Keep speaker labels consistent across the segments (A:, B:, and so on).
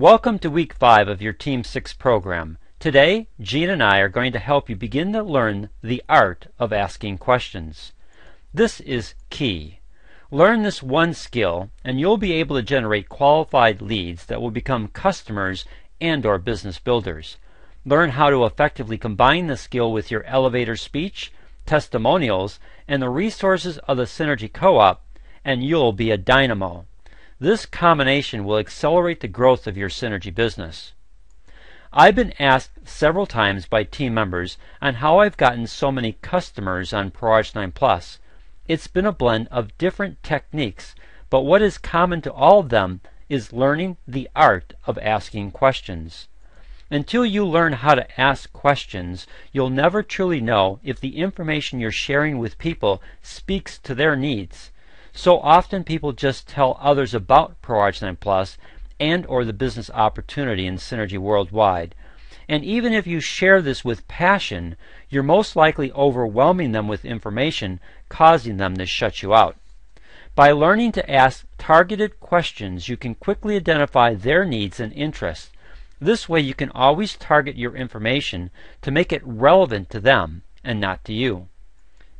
A: Welcome to Week 5 of your Team 6 program. Today, Jean and I are going to help you begin to learn the art of asking questions. This is key. Learn this one skill and you'll be able to generate qualified leads that will become customers and/or business builders. Learn how to effectively combine the skill with your elevator speech, testimonials, and the resources of the Synergy Co-op, and you'll be a dynamo. This combination will accelerate the growth of your Synergy business. I've been asked several times by team members on how I've gotten so many customers on Project 9 Plus. It's been a blend of different techniques, but what is common to all of them is learning the art of asking questions. Until you learn how to ask questions, you'll never truly know if the information you're sharing with people speaks to their needs. So often people just tell others about Project 9 Plus and or the business opportunity in Synergy worldwide. And even if you share this with passion, you're most likely overwhelming them with information, causing them to shut you out. By learning to ask targeted questions, you can quickly identify their needs and interests. This way you can always target your information to make it relevant to them and not to you.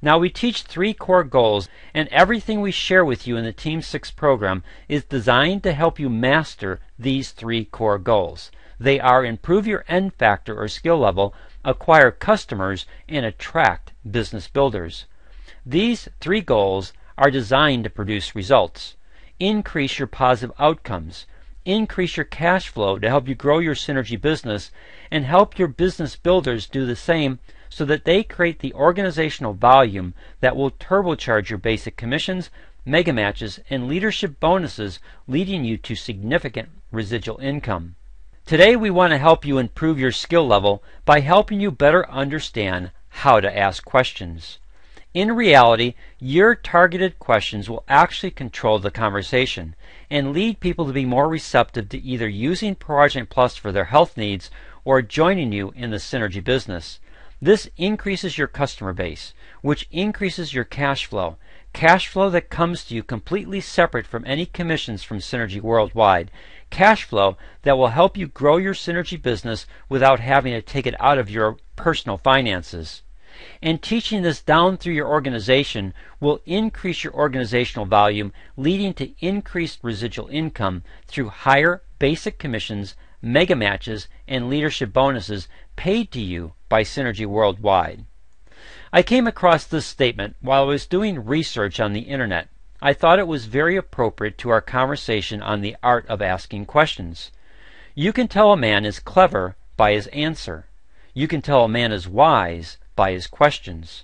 A: Now we teach 3 core goals, and everything we share with you in the Team 6 program is designed to help you master these 3 core goals. They are improve your N factor or skill level, acquire customers, and attract business builders. These 3 goals are designed to produce results. Increase your positive outcomes. Increase your cash flow to help you grow your Synergy business, and help your business builders do the same so that they create the organizational volume that will turbocharge your basic commissions, mega matches, and leadership bonuses, leading you to significant residual income. Today we want to help you improve your skill level by helping you better understand how to ask questions. In reality, your targeted questions will actually control the conversation and lead people to be more receptive to either using Project Plus for their health needs or joining you in the Synergy business. This increases your customer base, which increases your cash flow that comes to you completely separate from any commissions from Synergy worldwide, cash flow that will help you grow your Synergy business without having to take it out of your personal finances. And teaching this down through your organization will increase your organizational volume, leading to increased residual income through higher basic commissions, mega matches, and leadership bonuses paid to you by Synergy worldwide. I came across this statement while I was doing research on the internet. I thought it was very appropriate to our conversation on the art of asking questions. You can tell a man is clever by his answer. You can tell a man is wise by his questions.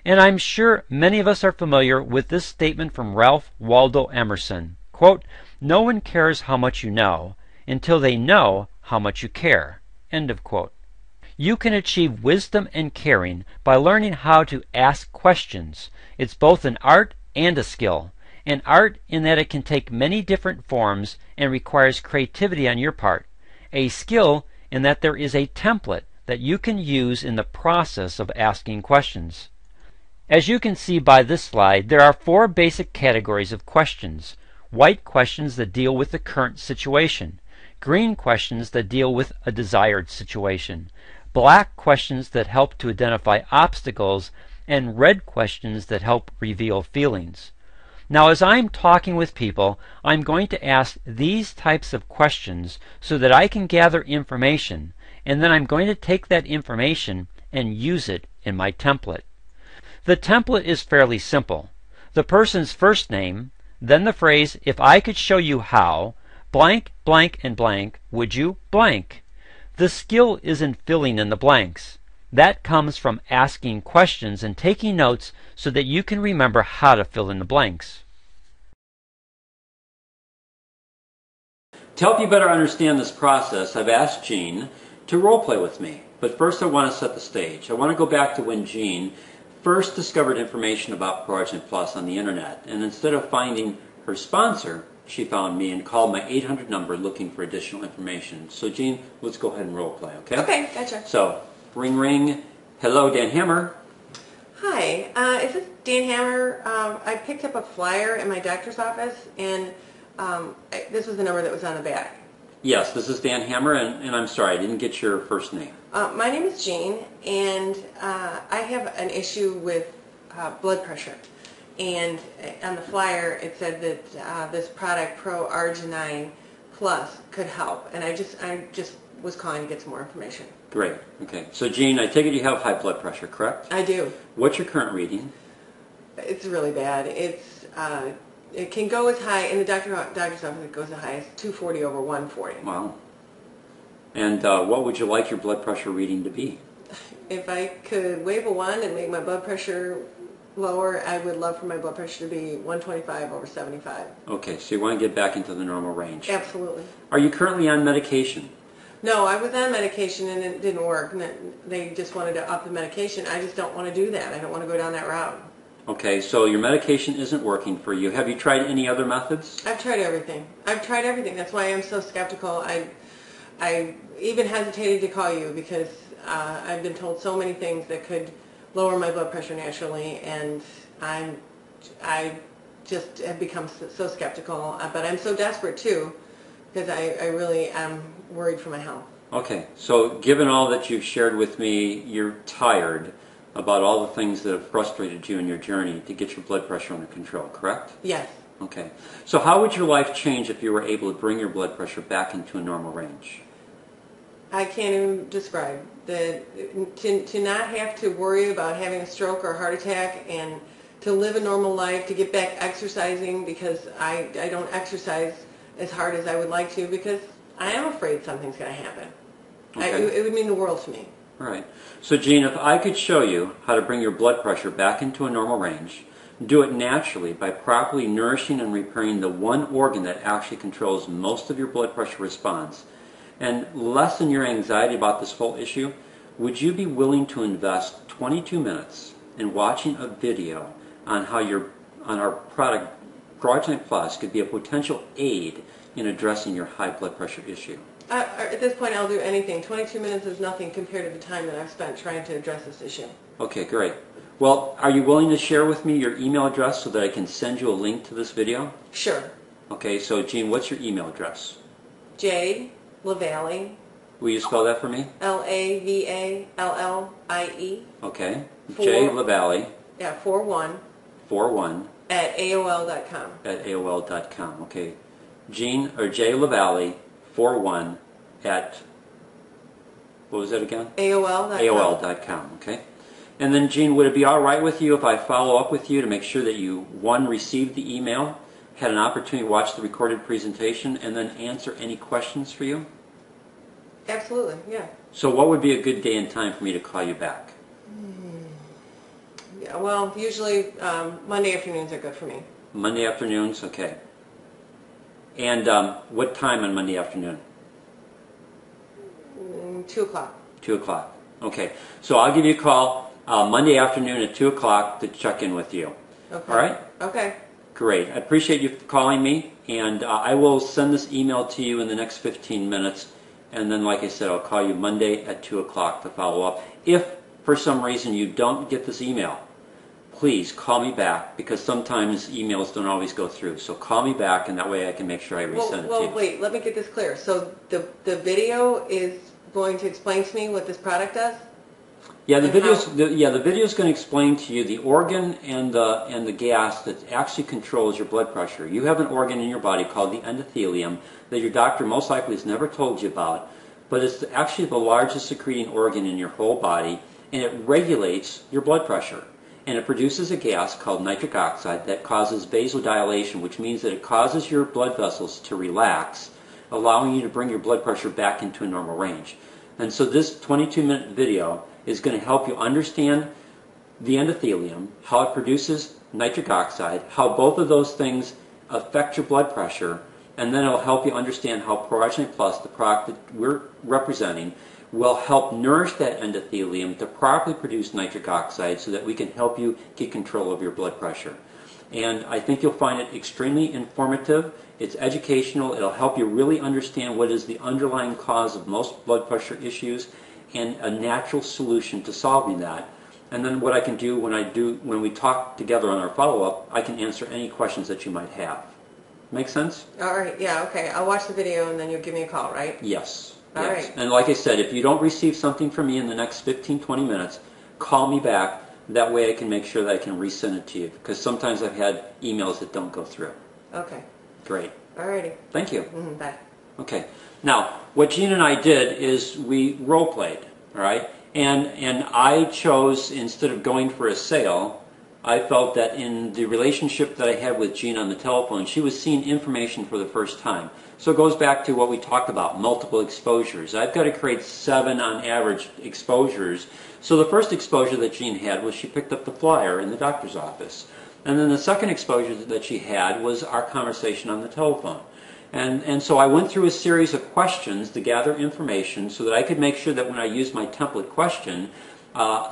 A: And I'm sure many of us are familiar with this statement from Ralph Waldo Emerson. Quote, "No one cares how much you know until they know how much you care." End of quote. You can achieve wisdom and caring by learning how to ask questions. It's both an art and a skill. An art in that it can take many different forms and requires creativity on your part. A skill in that there is a template that you can use in the process of asking questions. As you can see by this slide, there are 4 basic categories of questions. White questions that deal with the current situation. Green questions that deal with a desired situation. Black questions that help to identify obstacles, and red questions that help reveal feelings. Now, as I'm talking with people, I'm going to ask these types of questions so that I can gather information, and then I'm going to take that information and use it in my template. The template is fairly simple. The person's first name, then the phrase, "If I could show you how, blank, blank, and blank, would you blank?" The skill is in filling in the blanks. That comes from asking questions and taking notes so that you can remember how to fill in the blanks. To help you better understand this process, I've asked Jean to role play with me. But first I want to set the stage. I want to go back to when Jean first discovered information about Project Plus on the internet. And instead of finding her sponsor, she found me and called my 800 number looking for additional information. So Jean, let's go ahead and role play, okay?
B: Okay, gotcha.
A: So, ring ring. Hello, Dan Hammer.
B: Hi, is this Dan Hammer? I picked up a flyer in my doctor's office, and this was the number that was on the back.
A: Yes, this is Dan Hammer, and I'm sorry, I didn't get your first name.
B: My name is Jean, and I have an issue with blood pressure. And on the flyer, it said that this product, Pro Arginine Plus, could help. And I just was calling to get some more information.
A: Great. Okay. So, Jean, I take it you have high blood pressure, correct?
B: I do.
A: What's your current reading?
B: It's really bad. It can go as high, in the doctor's office, it goes as high as 240 over 140.
A: Wow. And what would you like your blood pressure reading to be?
B: If I could wave a wand and make my blood pressure lower, I would love for my blood pressure to be 125 over 75.
A: Okay, so you want to get back into the normal range.
B: Absolutely.
A: Are you currently on medication?
B: No, I was on medication and it didn't work. And they just wanted to up the medication. I just don't want to do that. I don't want to go down that route.
A: Okay, so your medication isn't working for you. Have you tried any other methods?
B: I've tried everything. That's why I'm so skeptical. I even hesitated to call you because I've been told so many things that could lower my blood pressure naturally, and I just have become so skeptical. But I'm so desperate too because I really am worried for my health.
A: Okay, so given all that you've shared with me, you're tired about all the things that have frustrated you in your journey to get your blood pressure under control, correct?
B: Yes.
A: Okay. So how would your life change if you were able to bring your blood pressure back into a normal range?
B: I can't even describe. To not have to worry about having a stroke or a heart attack, and to live a normal life, to get back exercising, because I don't exercise as hard as I would like to because I am afraid something's going to happen.
A: Okay.
B: It would mean the world to me.
A: All right. So, Jean, if I could show you how to bring your blood pressure back into a normal range, do it naturally by properly nourishing and repairing the one organ that actually controls most of your blood pressure response, and lessen your anxiety about this whole issue, would you be willing to invest 22 minutes in watching a video on how our product, Progenite Plus, could be a potential aid in addressing your high blood pressure issue?
B: At this point, I'll do anything. 22 minutes is nothing compared to the time that I've spent trying to address this issue.
A: Okay, great. Well, are you willing to share with me your email address so that I can send you a link to this video?
B: Sure.
A: Okay, so Jean, what's your email address?
B: J. LaValle.
A: Will you spell that for me?
B: LaVallie.
A: Okay. J. LaValle.
B: Yeah, 41.
A: 41.
B: At AOL.com.
A: At AOL.com. Okay. Jean, or J. LaValle, 41 at, what was that again?
B: AOL.com.
A: AOL.com, okay. And then, Jean, would it be all right with you if I follow up with you to make sure that you, one, received the email, had an opportunity to watch the recorded presentation, and then answer any questions for you?
B: Absolutely, yeah.
A: So what would be a good day and time for me to call you back?
B: Yeah, well, usually Monday afternoons are good for me.
A: Monday afternoons, okay. And what time on Monday afternoon?
B: 2 o'clock.
A: 2 o'clock. Okay. So I'll give you a call Monday afternoon at 2 o'clock to check in with you.
B: Okay.
A: All right?
B: Okay.
A: Great. I appreciate you calling me, and I will send this email to you in the next 15 minutes. And then, like I said, I'll call you Monday at 2 o'clock to follow up. If, for some reason, you don't get this email, please call me back, because sometimes emails don't always go through. So call me back, and that way I can make sure I resend it to you.
B: Well, wait, let me get this clear. So the video is going to explain to me what this product does?
A: Yeah, the video's going to explain to you the organ and the gas that actually controls your blood pressure. You have an organ in your body called the endothelium that your doctor most likely has never told you about, but it's actually the largest secreting organ in your whole body, and it regulates your blood pressure. And it produces a gas called nitric oxide that causes vasodilation, which means that it causes your blood vessels to relax, allowing you to bring your blood pressure back into a normal range. And so this 22-minute video is going to help you understand the endothelium, how it produces nitric oxide, how both of those things affect your blood pressure, and then it'll help you understand how Progenite Plus, the product that we're representing, will help nourish that endothelium to properly produce nitric oxide so that we can help you get control of your blood pressure. And I think you'll find it extremely informative. It's educational. It'll help you really understand what is the underlying cause of most blood pressure issues and a natural solution to solving that. And then what I can do when we talk together on our follow-up, I can answer any questions that you might have.
C: Make sense?
B: All right, yeah, okay. I'll watch the video and then you'll give me a call, right?
C: Yes.
B: All
C: Yes.
B: right.
C: And like I said, if you don't receive something from me in the next 15, 20 minutes, call me back. That way I can make sure that I can resend it to you. Because sometimes I've had emails that don't go through.
B: Okay.
C: Great.
B: All righty.
C: Thank you.
B: Bye.
C: Okay. Now, what Jean and I did is we role played, all right? And I chose, instead of going for a sale, I felt that in the relationship that I had with Jean on the telephone, she was seeing information for the first time. So it goes back to what we talked about, multiple exposures. I've got to create 7 on average exposures. So the first exposure that Jean had was she picked up the flyer in the doctor's office. And then the second exposure that she had was our conversation on the telephone. And so I went through a series of questions to gather information so that I could make sure that when I used my template question,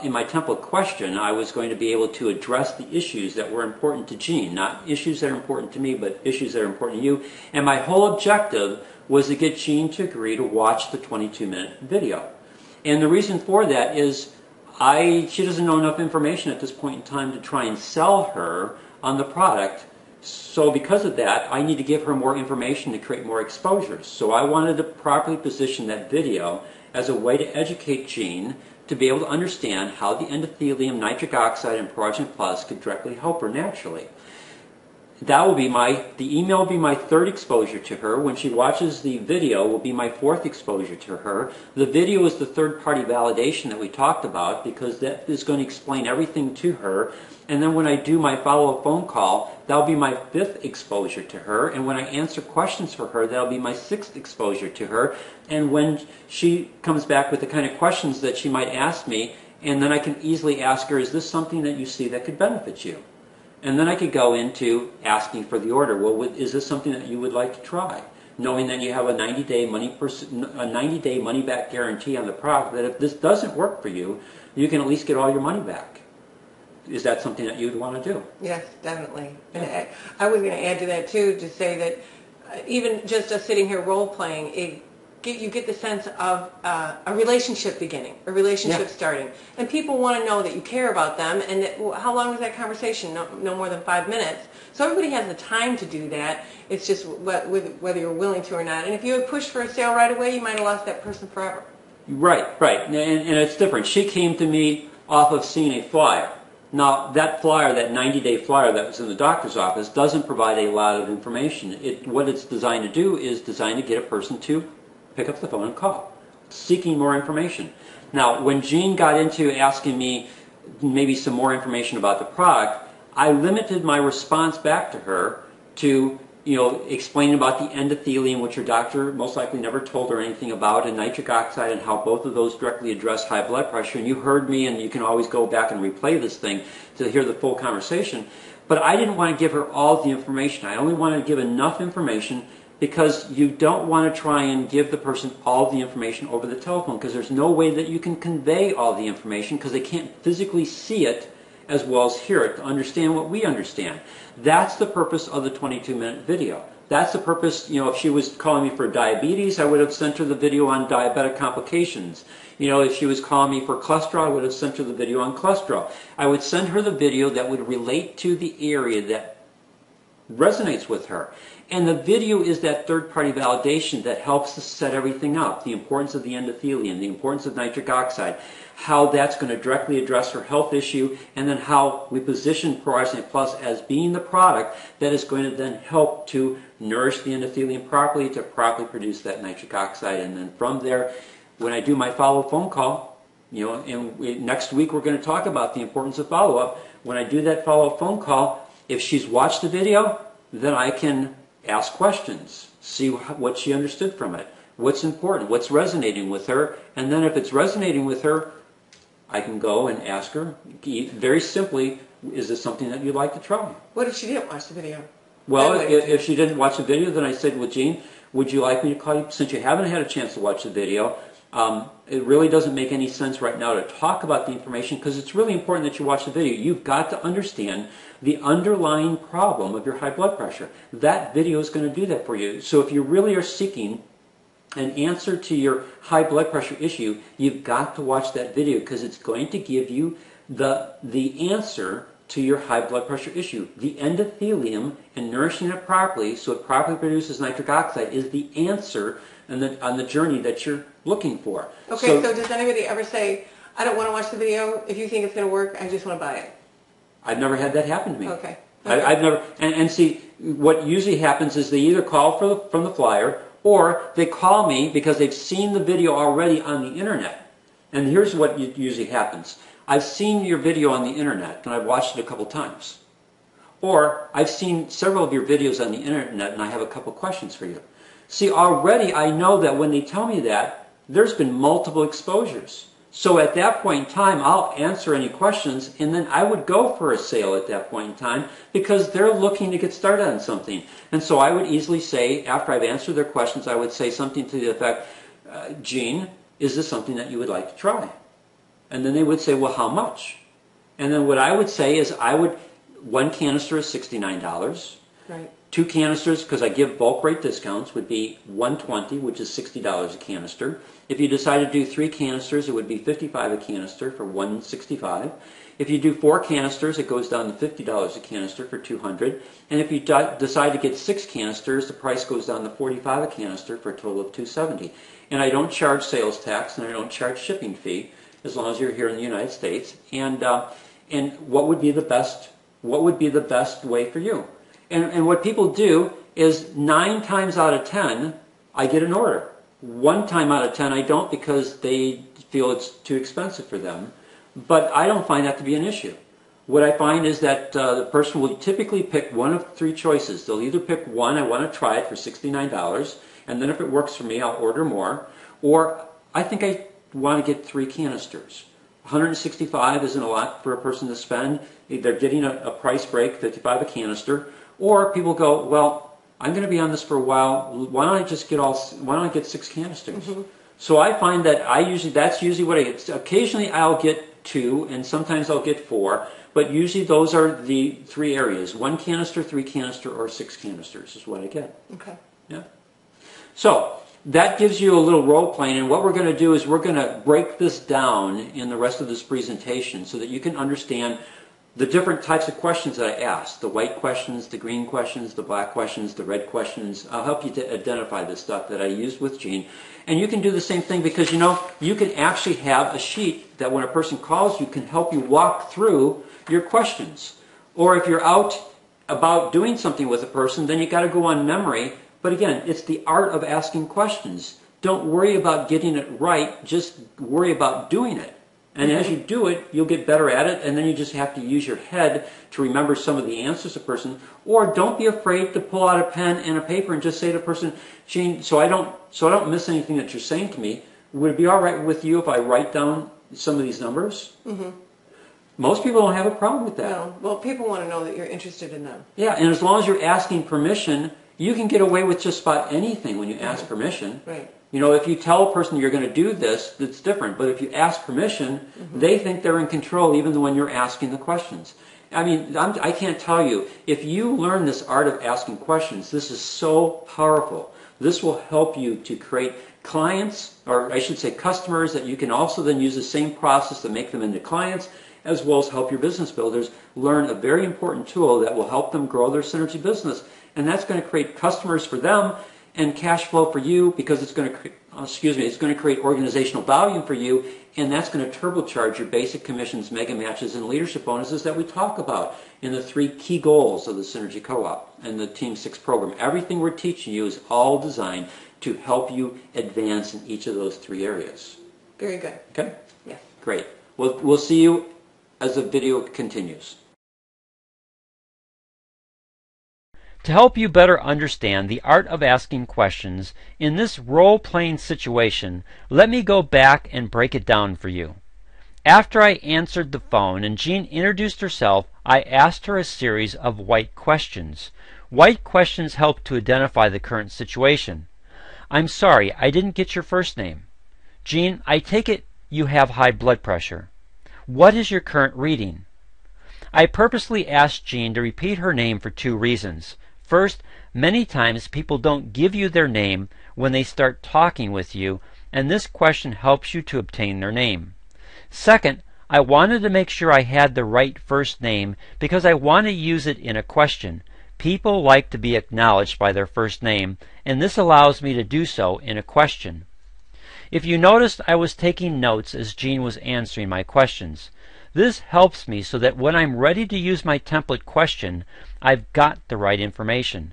C: in my template question, I was going to be able to address the issues that were important to Jean. Not issues that are important to me, but issues that are important to you. And my whole objective was to get Jean to agree to watch the 22-minute video. And the reason for that is she doesn't know enough information at this point in time to try and sell her on the product. So because of that, I need to give her more information to create more exposures. So I wanted to properly position that video as a way to educate Jean to be able to understand how the endothelium, nitric oxide, and Progen Plus could directly help her naturally. That will be the email will be my 3rd exposure to her. When she watches the video, will be my 4th exposure to her. The video is the third-party validation that we talked about because that is going to explain everything to her. And then when I do my follow-up phone call, that'll be my 5th exposure to her. And when I answer questions for her, that'll be my 6th exposure to her. And when she comes back with the kind of questions that she might ask me, and then I can easily ask her, is this something that you see that could benefit you? And then I could go into asking for the order. Well, is this something that you would like to try? Knowing that you have a 90-day money-back guarantee on the product, that if this doesn't work for you, you can at least get all your money back. Is that something that you'd want to do?
B: Yes, definitely. And I was going to add to that, too, to say that even just us sitting here role-playing, you get the sense of a relationship beginning, a relationship starting. And people want to know that you care about them. And how long was that conversation? No more than 5 minutes. So everybody has the time to do that. It's just whether you're willing to or not. And if you had pushed for a sale right away, you might have lost that person forever.
C: Right. And it's different. She came to me off of seeing a flyer. Now, that flyer, that 90-day flyer that was in the doctor's office, doesn't provide a lot of information. What it's designed to do is designed to get a person to pick up the phone and call, seeking more information. Now, when Jean got into asking me maybe some more information about the product, I limited my response back to her to, explaining about the endothelium, which her doctor most likely never told her anything about, and nitric oxide, and how both of those directly address high blood pressure. And you heard me, and you can always go back and replay this thing to hear the full conversation. But I didn't want to give her all the information. I only wanted to give enough information because you don't want to try and give the person all the information over the telephone, because there's no way that you can convey all the information because they can't physically see it as well as hear it to understand what we understand. That's the purpose of the 22-minute video. That's the purpose, if she was calling me for diabetes, I would have sent her the video on diabetic complications. If she was calling me for cholesterol, I would have sent her the video on cholesterol. I would send her the video that would relate to the area that resonates with her. And the video is that third-party validation that helps to set everything up. The importance of the endothelium, the importance of nitric oxide, how that's going to directly address her health issue, and then how we position Progen Plus as being the product that is going to then help to nourish the endothelium properly to properly produce that nitric oxide. And then from there, when I do my follow-up phone call, next week we're going to talk about the importance of follow-up. When I do that follow-up phone call, if she's watched the video, then I can ask questions, see what she understood from it, what's important, what's resonating with her, and then if it's resonating with her, I can go and ask her, very simply, is this something that you'd like to try?
B: What if she didn't watch the video?
C: Well, if she didn't watch the video, then I said, well, Jean, would you like me to call you? Since you haven't had a chance to watch the video, it really doesn't make any sense right now to talk about the information because it's really important that you watch the video. You've got to understand the underlying problem of your high blood pressure. That video is going to do that for you. So if you really are seeking an answer to your high blood pressure issue, you've got to watch that video because it's going to give you the answer to your high blood pressure issue. The endothelium and nourishing it properly so it properly produces nitric oxide is the answer on the journey that you're looking for.
B: Okay, so does anybody ever say, I don't want to watch the video, if you think it's going to work, I just want to buy it?
C: I've never had that happen to me.
B: Okay.
C: I've never, and see, what usually happens is they either call from the flyer, or they call me because they've seen the video already on the internet. And here's what usually happens. I've seen your video on the internet, and I've watched it a couple times. Or I've seen several of your videos on the internet, and I have a couple questions for you. See, already I know that when they tell me that, there's been multiple exposures. So at that point in time, I'll answer any questions, and then I would go for a sale at that point in time because they're looking to get started on something. And so I would easily say, after I've answered their questions, I would say something to the effect, Gene, is this something that you would like to try? And then they would say, well, how much? And then what I would say is one canister is $69.
B: Right.
C: 2 canisters, because I give bulk rate discounts, would be $120, which is $60 a canister. If you decide to do 3 canisters, it would be $55 a canister for $165. If you do 4 canisters, it goes down to $50 a canister for $200. And if you decide to get 6 canisters, the price goes down to $45 a canister for a total of $270. And I don't charge sales tax, and I don't charge shipping fee, as long as you're here in the United States. And what would be the best way for you? And what people do is 9 times out of 10, I get an order. 1 time out of 10, I don't because they feel it's too expensive for them. But I don't find that to be an issue. What I find is that the person will typically pick one of 3 choices. They'll either pick one, I want to try it for $69, and then if it works for me, I'll order more. Or I think I want to get 3 canisters. $165 isn't a lot for a person to spend. They're getting a price break, $55 a canister. Or people go, well, I'm going to be on this for a while. Why don't I get 6 canisters? Mm-hmm. So I find that that's usually what I get. Occasionally I'll get 2, and sometimes I'll get 4. But usually those are the 3 areas: 1 canister, 3 canister, or 6 canisters is what I get.
B: Okay.
C: Yeah. So that gives you a little role playing, and what we're going to do is we're going to break this down in the rest of this presentation so that you can understand the different types of questions that I ask: the white questions, the green questions, the black questions, the red questions. I'll help you to identify the stuff that I used with Gene. And you can do the same thing because, you can actually have a sheet that when a person calls you can help you walk through your questions. Or if you're out about doing something with a person, then you got to go on memory. But again, it's the art of asking questions. Don't worry about getting it right, just worry about doing it. And as you do it, you'll get better at it, and then you just have to use your head to remember some of the answers to the person. Or don't be afraid to pull out a pen and a paper and just say to the person, Gene, so I don't miss anything that you're saying to me, would it be all right with you if I write down some of these numbers? Mm-hmm. Most people don't have a problem with that.
B: No. Well, people want to know that you're interested in them.
C: Yeah, and as long as you're asking permission, you can get away with just about anything when you ask permission.
B: Right.
C: If you tell a person you're going to do this, it's different. But if you ask permission, they think they're in control even when you're asking the questions. I mean, I can't tell you. If you learn this art of asking questions, this is so powerful. This will help you to create clients, or I should say customers, that you can also then use the same process to make them into clients, as well as help your business builders learn a very important tool that will help them grow their synergy business. And that's going to create customers for them and cash flow for you, because it's going to create organizational value for you, and that's going to turbocharge your basic commissions, mega matches, and leadership bonuses that we talk about in the 3 key goals of the Synergy Co-op and the Team 6 program. Everything we're teaching you is all designed to help you advance in each of those 3 areas.
B: Very good.
C: Okay?
B: Yes.
C: Great. We'll see you as the video continues.
A: To help you better understand the art of asking questions in this role-playing situation, let me go back and break it down for you. After I answered the phone and Jean introduced herself, I asked her a series of white questions. White questions help to identify the current situation. I'm sorry, I didn't get your first name. Jean, I take it you have high blood pressure. What is your current reading? I purposely asked Jean to repeat her name for 2 reasons. First, many times people don't give you their name when they start talking with you, and this question helps you to obtain their name. Second, I wanted to make sure I had the right first name because I want to use it in a question. People like to be acknowledged by their first name, and this allows me to do so in a question. If you noticed, I was taking notes as Jean was answering my questions. This helps me so that when I'm ready to use my template question, I've got the right information.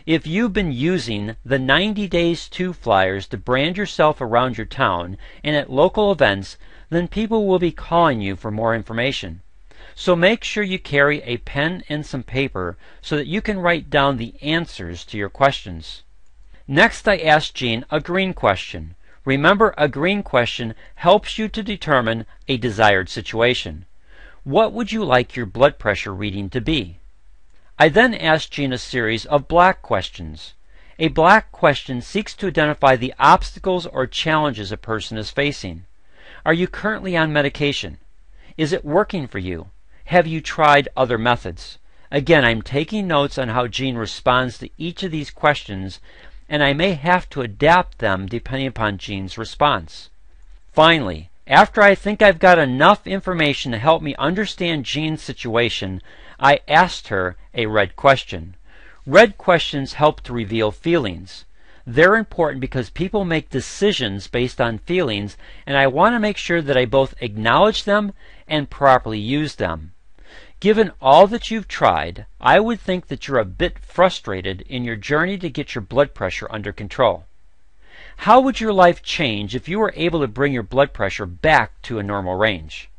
A: If you've been using the 90 Days To flyers to brand yourself around your town and at local events, then people will be calling you for more information. So make sure you carry a pen and some paper so that you can write down the answers to your questions. Next, I asked Jean a green question. Remember, a green question helps you to determine a desired situation. What would you like your blood pressure reading to be? I then asked Jean a series of black questions. A black question seeks to identify the obstacles or challenges a person is facing. Are you currently on medication? Is it working for you? Have you tried other methods? Again, I'm taking notes on how Jean responds to each of these questions, and I may have to adapt them depending upon Jean's response. Finally, after I think I've got enough information to help me understand Jean's situation, I asked her a red question. Red questions help to reveal feelings. They're important because people make decisions based on feelings, and I want to make sure that I both acknowledge them and properly use them. Given all that you've tried, I would think that you're a bit frustrated in your journey to get your blood pressure under control. How would your life change if you were able to bring your blood pressure back to a normal range?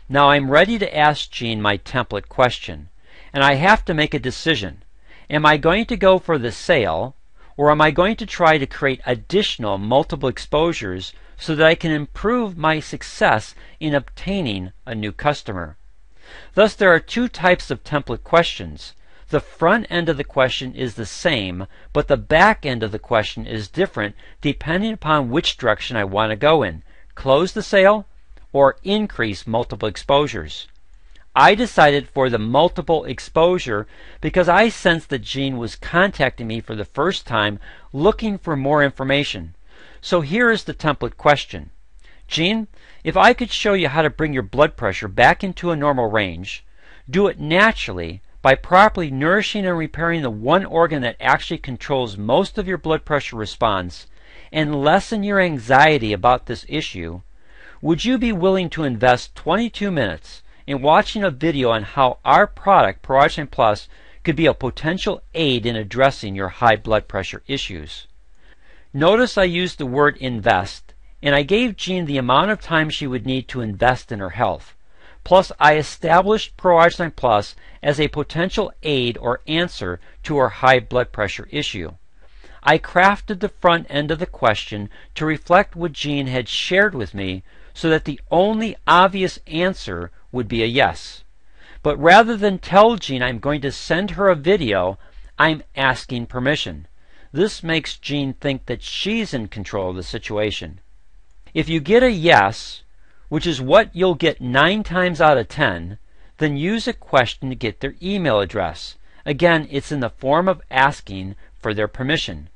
A: Now I'm ready to ask Jean my template question, and I have to make a decision. Am I going to go for the sale, or am I going to try to create additional multiple exposures so that I can improve my success in obtaining a new customer? Thus, there are two types of template questions. The front end of the question is the same, but the back end of the question is different depending upon which direction I want to go in. Close the sale or increase multiple exposures. I decided for the multiple exposure because I sensed that Jean was contacting me for the first time looking for more information. So here is the template question. Jean, if I could show you how to bring your blood pressure back into a normal range, do it naturally by properly nourishing and repairing the one organ that actually controls most of your blood pressure response, and lessen your anxiety about this issue, would you be willing to invest 22 minutes in watching a video on how our product, ProArginine Plus, could be a potential aid in addressing your high blood pressure issues? Notice I used the word invest, and I gave Jean the amount of time she would need to invest in her health. Plus, I established ProArginine Plus as a potential aid or answer to her high blood pressure issue. I crafted the front end of the question to reflect what Jean had shared with me so that the only obvious answer would be a yes. But rather than tell Jean I'm going to send her a video, I'm asking permission. This makes Jean think that she's in control of the situation. If you get a yes, which is what you'll get 9 times out of 10, then use a question to get their email address. Again, it's in the form of asking for their permission.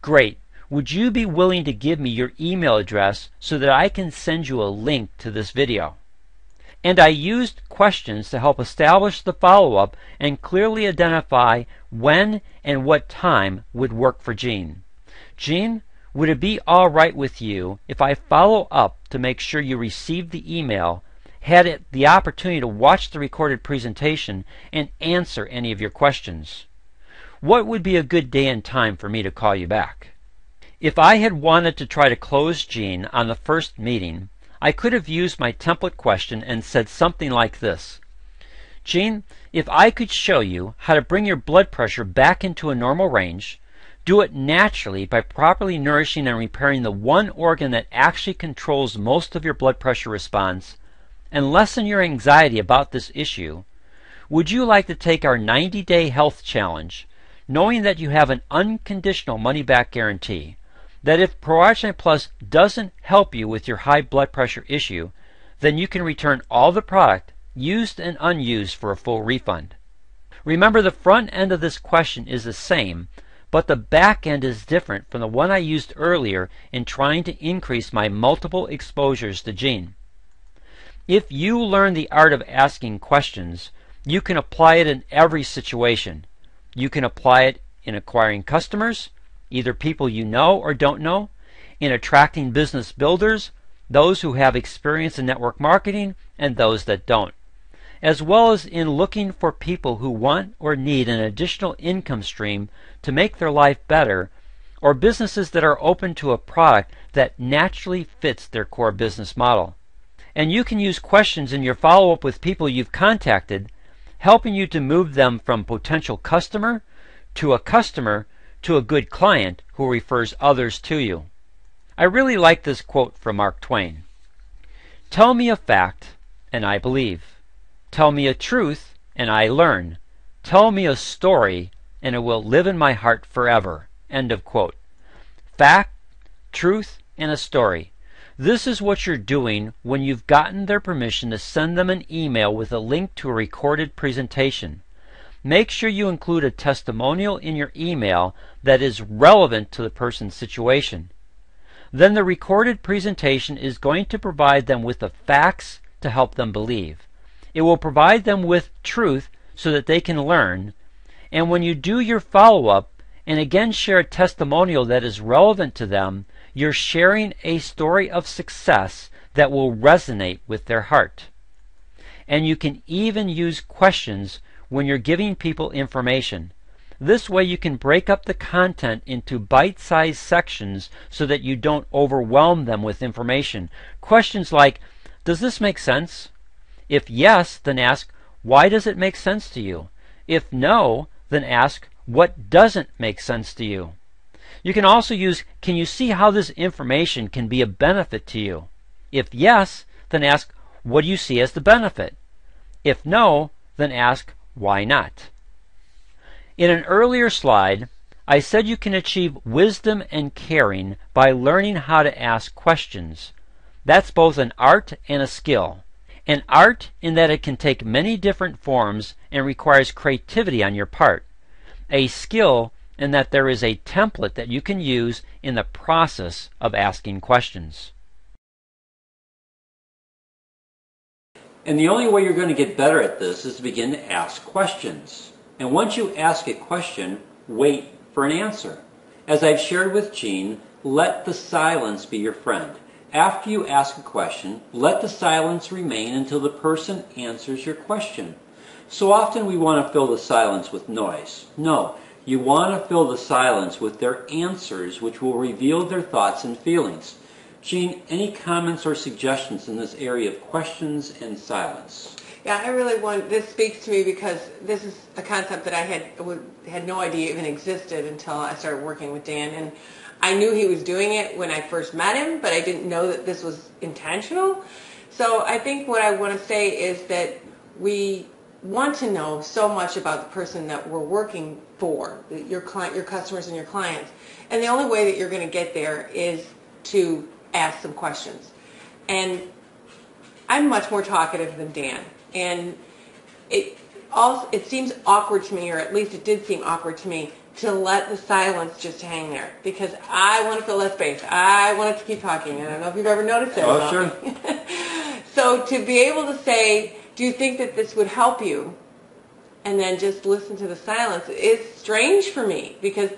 A: Great. Would you be willing to give me your email address so that I can send you a link to this video? And I used questions to help establish the follow-up and clearly identify when and what time would work for Jean. Jean, would it be all right with you if I follow up to make sure you received the email, had it the opportunity to watch the recorded presentation, and answer any of your questions? What would be a good day and time for me to call you back? If I had wanted to try to close Jean on the first meeting, I could have used my template question and said something like this. Jean, if I could show you how to bring your blood pressure back into a normal range, do it naturally by properly nourishing and repairing the one organ that actually controls most of your blood pressure response, and lessen your anxiety about this issue, would you like to take our 90-day health challenge, knowing that you have an unconditional money-back guarantee, that if ProArginine Plus doesn't help you with your high blood pressure issue, then you can return all the product, used and unused, for a full refund? Remember, the front end of this question is the same, but the back end is different from the one I used earlier in trying to increase my multiple exposures to Jean. If you learn the art of asking questions, you can apply it in every situation. You can apply it in acquiring customers, either people you know or don't know, in attracting business builders, those who have experience in network marketing and those that don't, as well as in looking for people who want or need an additional income stream to make their life better, or businesses that are open to a product that naturally fits their core business model. And you can use questions in your follow-up with people you've contacted, helping you to move them from potential customer to a good client who refers others to you. I really like this quote from Mark Twain. "Tell me a fact, and I believe. Tell me a truth, and I learn. Tell me a story, and it will live in my heart forever." End of quote. Fact, truth, and a story. This is what you're doing when you've gotten their permission to send them an email with a link to a recorded presentation. Make sure you include a testimonial in your email that is relevant to the person's situation. Then the recorded presentation is going to provide them with the facts to help them believe. It will provide them with truth so that they can learn. And when you do your follow-up and again share a testimonial that is relevant to them, you're sharing a story of success that will resonate with their heart. And you can even use questions when you're giving people information. This way you can break up the content into bite-sized sections so that you don't overwhelm them with information. Questions like, does this make sense? If yes, then ask, why does it make sense to you? If no, then ask, what doesn't make sense to you? You can also use, can you see how this information can be a benefit to you? If yes, then ask, what do you see as the benefit? If no, then ask, why not? In an earlier slide, I said you can achieve wisdom and caring by learning how to ask questions. That's both an art and a skill. An art in that it can take many different forms and requires creativity on your part. A skill in that there is a template that you can use in the process of asking questions.
C: And the only way you're going to get better at this is to begin to ask questions. And once you ask a question, wait for an answer. As I've shared with Jean, let the silence be your friend. After you ask a question, let the silence remain until the person answers your question. So often we want to fill the silence with noise. No, you want to fill the silence with their answers, which will reveal their thoughts and feelings. Jean, any comments or suggestions in this area of questions and silence?
B: Yeah, I really want, this speaks to me because this is a concept that I had no idea even existed until I started working with Dan. And I knew he was doing it when I first met him, but I didn't know that this was intentional. So I think what I want to say is that we want to know so much about the person that we're working for, your client, your customers and your clients. And the only way that you're going to get there is to ask some questions. And I'm much more talkative than Dan. And it seems awkward to me, or at least it did seem awkward to me, to let the silence just hang there, because I want to fill that space. I want it to keep talking. I don't know if you've ever noticed that.
C: Oh, sure.
B: So to be able to say, do you think that this would help you? And then just listen to the silence is strange for me, because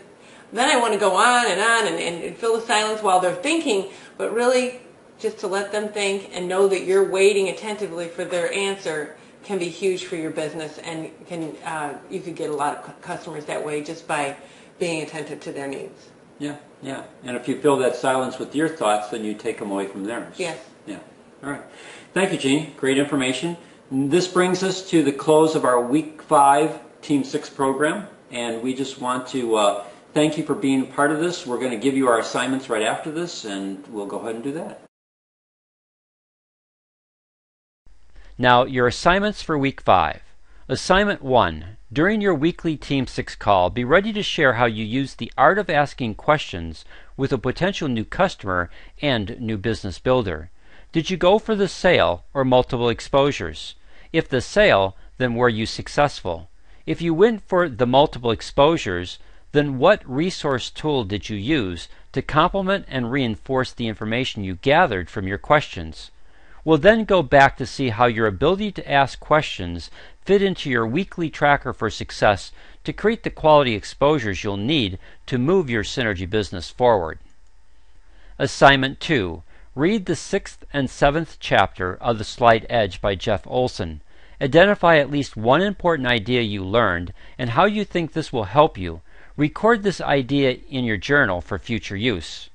B: then I want to go on and fill the silence while they're thinking, but really just to let them think and know that you're waiting attentively for their answer can be huge for your business, and you could get a lot of customers that way just by being attentive to their needs.
C: Yeah. And if you fill that silence with your thoughts, then you take them away from theirs.
B: Yes.
C: Yeah. All right. Thank you, Jean. Great information. This brings us to the close of our Week 5 Team 6 program, and we just want to thank you for being a part of this. We're going to give you our assignments right after this, and we'll go ahead and do that.
A: Now, your assignments for Week 5. Assignment 1. During your weekly Team 6 call, be ready to share how you use the art of asking questions with a potential new customer and new business builder. Did you go for the sale or multiple exposures? If the sale, then were you successful? If you went for the multiple exposures, then what resource tool did you use to complement and reinforce the information you gathered from your questions? We'll then go back to see how your ability to ask questions fit into your weekly tracker for success to create the quality exposures you'll need to move your synergy business forward. Assignment 2. Read the 6th and 7th chapter of The Slight Edge by Jeff Olson. Identify at least one important idea you learned and how you think this will help you. Record this idea in your journal for future use.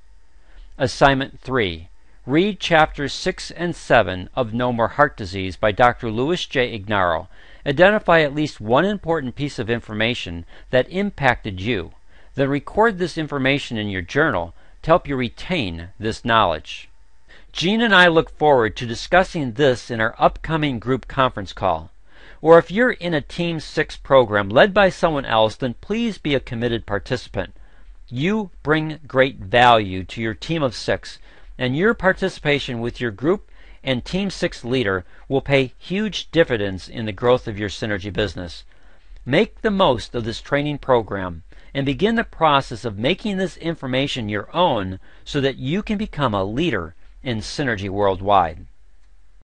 A: Assignment 3. Read chapters 6 and 7 of No More Heart Disease by Dr. Louis J. Ignarro. Identify at least one important piece of information that impacted you. Then record this information in your journal to help you retain this knowledge. Jean and I look forward to discussing this in our upcoming group conference call. Or if you're in a Team 6 program led by someone else, then please be a committed participant. You bring great value to your team of 6, and your participation with your group and Team 6 leader will pay huge dividends in the growth of your synergy business. Make the most of this training program and begin the process of making this information your own so that you can become a leader in synergy worldwide.